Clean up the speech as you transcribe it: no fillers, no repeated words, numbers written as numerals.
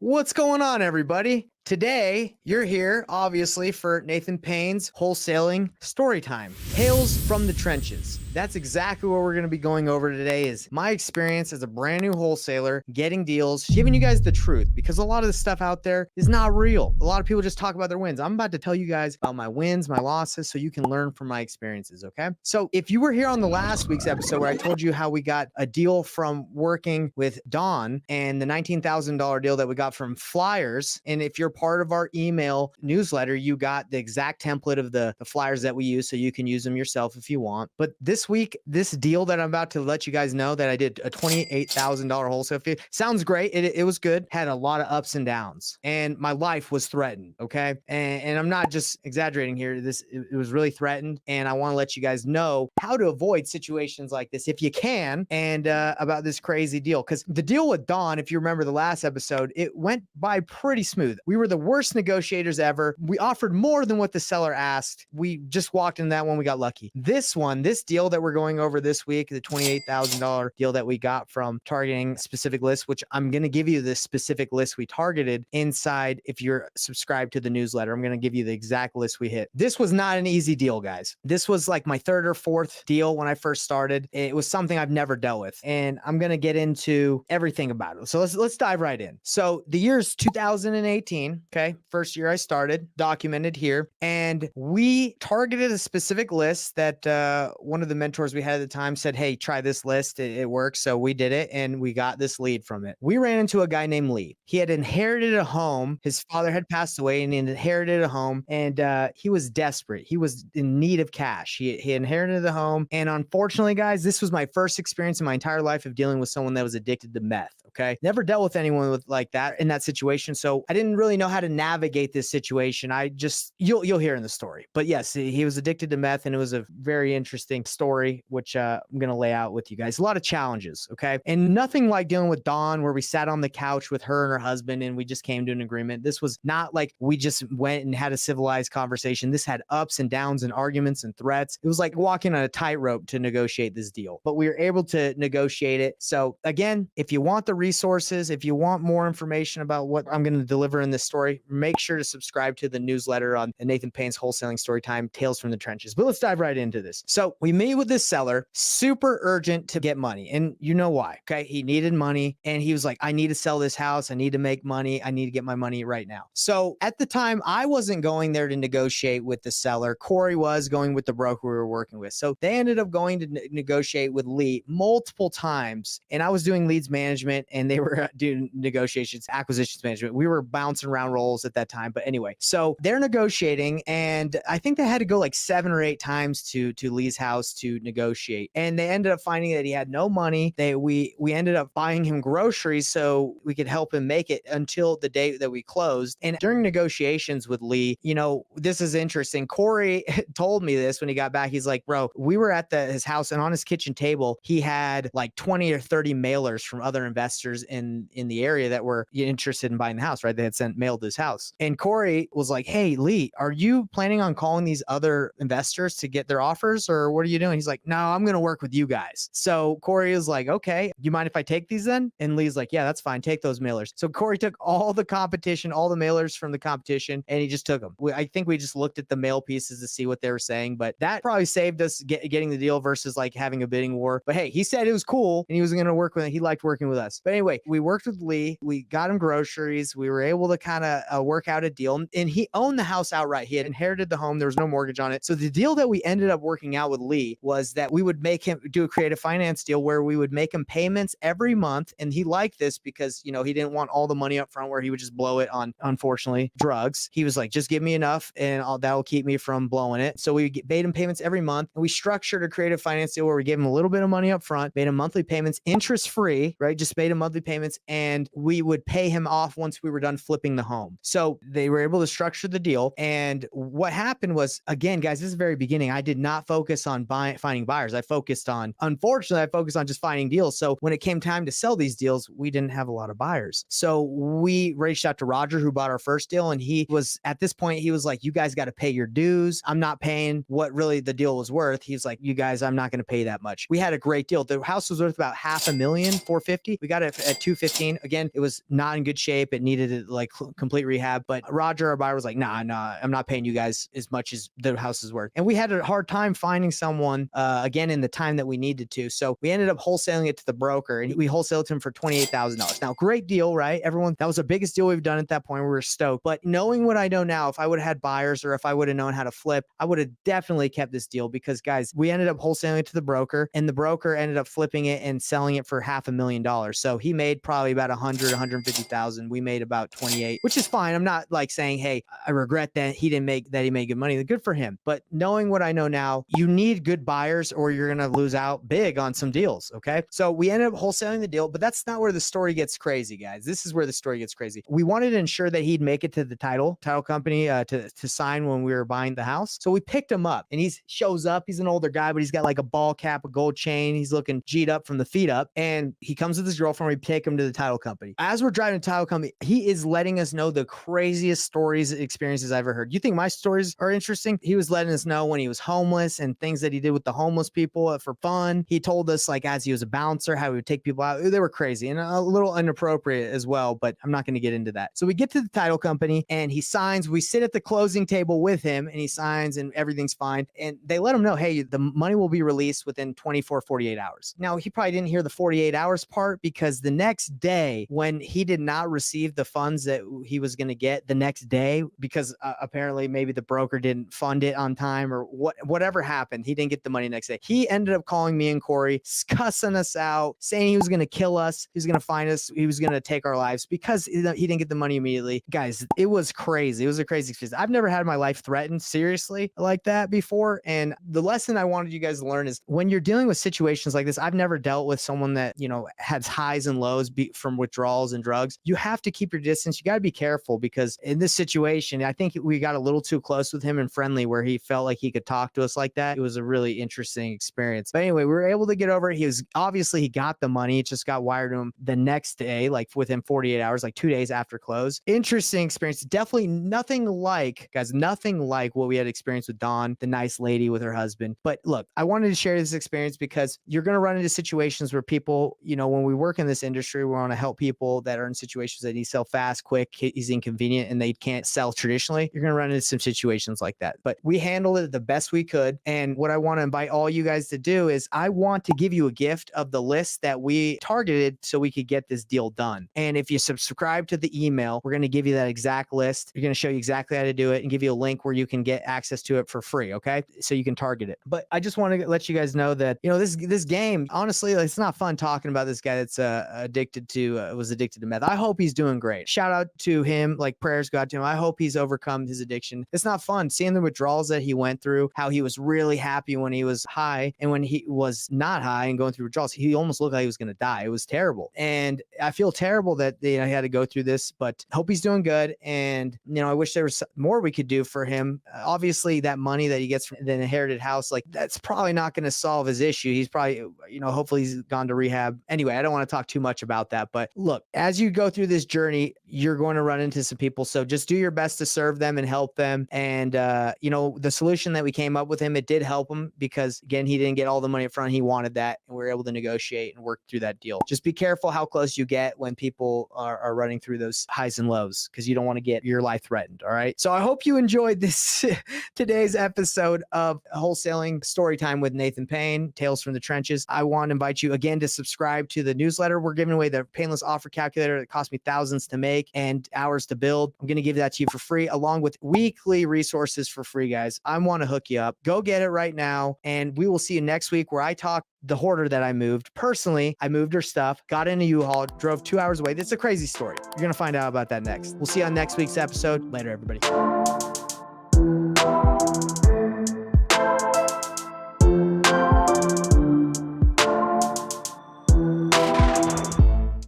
What's going on, everybody? Today, you're here, obviously, for Nathan Payne's Wholesaling Storytime. Tales from the Trenches. That's exactly what we're going to be going over today is my experience as a brand new wholesaler, getting deals, giving you guys the truth, because a lot of the stuff out there is not real. A lot of people just talk about their wins. I'm about to tell you guys about my wins, my losses, so you can learn from my experiences, okay? So if you were here on the last week's episode where I told you how we got a deal from working with Dawn and the $19,000 deal that we got from Flyers, and if you're part of our email newsletter, you got the exact template of the flyers that we use, so you can use them yourself if you want. But this week, this deal that I'm about to let you guys know that I did a $28,000 wholesale fee sounds great. It was good, had a lot of ups and downs, and my life was threatened. Okay. And I'm not just exaggerating here. It was really threatened. And I want to let you guys know how to avoid situations like this if you can, and about this crazy deal. Because the deal with Dawn, if you remember the last episode, it went by pretty smooth. We were the worst negotiators ever. We offered more than what the seller asked. We just walked in that one. We got lucky. This deal that we're going over this week, the $28,000 deal that we got from targeting specific lists, which I'm going to give you the specific list we targeted inside. If you're subscribed to the newsletter, I'm going to give you the exact list we hit. This was not an easy deal, guys. This was like my third or fourth deal when I first started. It was something I've never dealt with, and I'm going to get into everything about it. So let's dive right in. So the year's 2018. Okay. First year I started, documented here. And we targeted a specific list that one of the mentors we had at the time said, hey, try this list. It works. So we did it and we got this lead from it. We ran into a guy named Lee. He had inherited a home. His father had passed away and he inherited a home, and he was desperate. He was in need of cash. He inherited the home. And unfortunately, guys, this was my first experience in my entire life of dealing with someone that was addicted to meth. Okay. Never dealt with anyone with like that in that situation. So I didn't really know how to navigate this situation. You'll hear in the story. But yes, he was addicted to meth, and it was a very interesting story, which I'm going to lay out with you guys. A lot of challenges. Okay. And nothing like dealing with Dawn where we sat on the couch with her and her husband and we just came to an agreement. This was not like we just went and had a civilized conversation. This had ups and downs and arguments and threats. It was like walking on a tightrope to negotiate this deal, but we were able to negotiate it. So again, if you want the resources, if you want more information about what I'm going to deliver in this story, make sure to subscribe to the newsletter on Nathan Payne's Wholesaling Storytime, Tales from the Trenches. But let's dive right into this. So we meet with this seller, super urgent to get money. And you know why? Okay. He needed money and he was like, I need to sell this house. I need to make money. I need to get my money right now. So at the time, I wasn't going there to negotiate with the seller. Corey was going with the broker we were working with. So they ended up going to negotiate with Lee multiple times. And I was doing leads management and they were doing negotiations, acquisitions management. We were bouncing around roles at that time. But anyway, so they're negotiating, and I think they had to go like 7 or 8 times to Lee's house to negotiate. And they ended up finding that he had no money. We ended up buying him groceries so we could help him make it until the date that we closed. And during negotiations with Lee, this is interesting. Corey told me this when he got back. He's like, bro, we were at his house, and on his kitchen table, he had like 20 or 30 mailers from other investors in the area that were interested in buying the house, right? They had sent mail to his house. And Corey was like, hey, Lee, are you planning on calling these other investors to get their offers, or what are you doing? He's like, no, I'm going to work with you guys. So Corey was like, okay, you mind if I take these then? And Lee's like, yeah, that's fine. Take those mailers. So Corey took all the competition, all the mailers from the competition, and he just took them. I think we just looked at the mail pieces to see what they were saying, but that probably saved us getting the deal versus like having a bidding war. But hey, he said it was cool and he was going to work with it. He liked working with us. But anyway, we worked with Lee. We got him groceries. We were able to kind of work out a deal, and he owned the house outright. He had inherited the home. There was no mortgage on it. So the deal that we ended up working out with Lee was that we would make him do a creative finance deal where we would make him payments every month. And he liked this because, he didn't want all the money up front where he would just blow it on, unfortunately, drugs. He was like, just give me enough and that'll keep me from blowing it. So we made him payments every month. And we structured a creative finance deal where we gave him a little bit of money up front, made him monthly payments, interest free, right? Just made him monthly payments, and we would pay him off once we were done flipping the home. So they were able to structure the deal. And what happened was, again, guys, this is the very beginning. I did not focus on finding buyers. Unfortunately, I focused on just finding deals. So when it came time to sell these deals, we didn't have a lot of buyers. So we reached out to Roger, who bought our first deal. And he was, at this point, he was like, you guys got to pay your dues. I'm not paying what really the deal was worth. He's like, you guys, I'm not going to pay that much. We had a great deal. The house was worth about $500,000, $450,000. We got it at 215. Again, it was not in good shape. It needed like complete rehab. But Roger, our buyer, was like, nah, I'm not paying you guys as much as the house is worth. And we had a hard time finding someone, again, in the time that we needed to. So we ended up wholesaling it to the broker, and we wholesaled it to him for $28,000. Now, great deal, right? Everyone, that was the biggest deal we've done at that point. We were stoked. But knowing what I know now, if I would have had buyers or if I would have known how to flip, I would have definitely kept this deal, because guys, we ended up wholesaling it to the broker, and the broker ended up flipping it and selling it for $500,000. So he made probably about 150,000. We made about 28, which is fine. I'm not like saying, hey, I regret that he made good money. Good for him. But knowing what I know now, you need good buyers or you're going to lose out big on some deals. Okay. So we ended up wholesaling the deal, but that's not where the story gets crazy, guys. This is where the story gets crazy. We wanted to ensure that he'd make it to the title company to sign when we were buying the house. So we picked him up, and he shows up. He's an older guy, but he's got like a ball cap, a gold chain. He's looking G'd up from the feet up, and he comes with his girlfriend. We pick him to the title company. As we're driving to the title company, he is letting us know the craziest stories, experiences I've ever heard. You think my stories are interesting? He was letting us know when he was homeless and things that he did with the homeless people for fun. He told us, like, as he was a bouncer, how he would take people out. They were crazy and a little inappropriate as well, but I'm not going to get into that. So we get to the title company, and he signs. We sit at the closing table with him, and he signs, and everything's fine. And they let him know, hey, the money will be released within 48 hours. Now, he probably didn't hear the 48 hours part, because the next day, when he did not receive the funds that he was going to get the next day, because apparently maybe the broker didn't fund it on time, or whatever happened, he didn't get the money next day. He ended up calling me and Corey, cussing us out, saying he was going to kill us, he was going to find us, he was going to take our lives because he didn't get the money immediately. Guys, it was crazy. It was a crazy experience. I've never had my life threatened seriously like that before. And the lesson I wanted you guys to learn is, when you're dealing with situations like this, I've never dealt with someone that, has highs and lows from withdrawals and drugs. You have to keep your distance. You got to be careful, because in this situation, I think we got a little too close with him and friendly, where he felt like he could talk to us like that. It was a really interesting experience. But anyway, we were able to get over it. He got the money. It just got wired to him the next day, like within 48 hours, like 2 days after close. Interesting experience. Definitely nothing like what we had experienced with Dawn, the nice lady with her husband. But look, I wanted to share this experience because you're going to run into situations where people, when we work in this industry, we want to help people that are in situations that need to sell fast, quick, is inconvenient, and they can't sell traditionally. You're going to run into some situations like that. But we handled it the best we could. And what I want to invite all you guys to do is, I want to give you a gift of the list that we targeted so we could get this deal done. And if you subscribe to the email, we're going to give you that exact list. We're going to show you exactly how to do it and give you a link where you can get access to it for free. Okay. So you can target it. But I just want to let you guys know that, this game, honestly, it's not fun talking about this guy that's was addicted to meth. I hope he's doing great. Shout out to him. Like, prayers go out to him. I hope he's overcome his addiction. It's not fun seeing the withdrawals that he went through, how he was really happy when he was high, and when he was not high and going through withdrawals, he almost looked like he was going to die. It was terrible. And I feel terrible that he had to go through this, but hope he's doing good. And, I wish there was more we could do for him. Obviously, that money that he gets from the inherited house, like, that's probably not going to solve his issue. He's probably, hopefully he's gone to rehab. Anyway, I don't want to talk too much about that, but look, as you go through this journey, you're going to run into some people. So just do your best to serve them and help them. And, the solution that we came up with him, it did help him, because again, he didn't get all the money up front. He wanted that, and we were able to negotiate and work through that deal. Just be careful how close you get when people are running through those highs and lows, because you don't want to get your life threatened. All right. So I hope you enjoyed this today's episode of Wholesaling Storytime with Nathan Payne, Tales from the Trenches. I want to invite you again to subscribe to the newsletter. We're giving away the painless offer calculator that cost me thousands to make and hours to build. I'm going to give that to you for free, along with weekly resources for free, guys. I want to hook you up. Go get it right now. And we will see you next week, where I talk the hoarder that I moved. Personally, I moved her stuff, got in a U-Haul, drove 2 hours away. It's a crazy story. You're going to find out about that next. We'll see you on next week's episode. Later, everybody.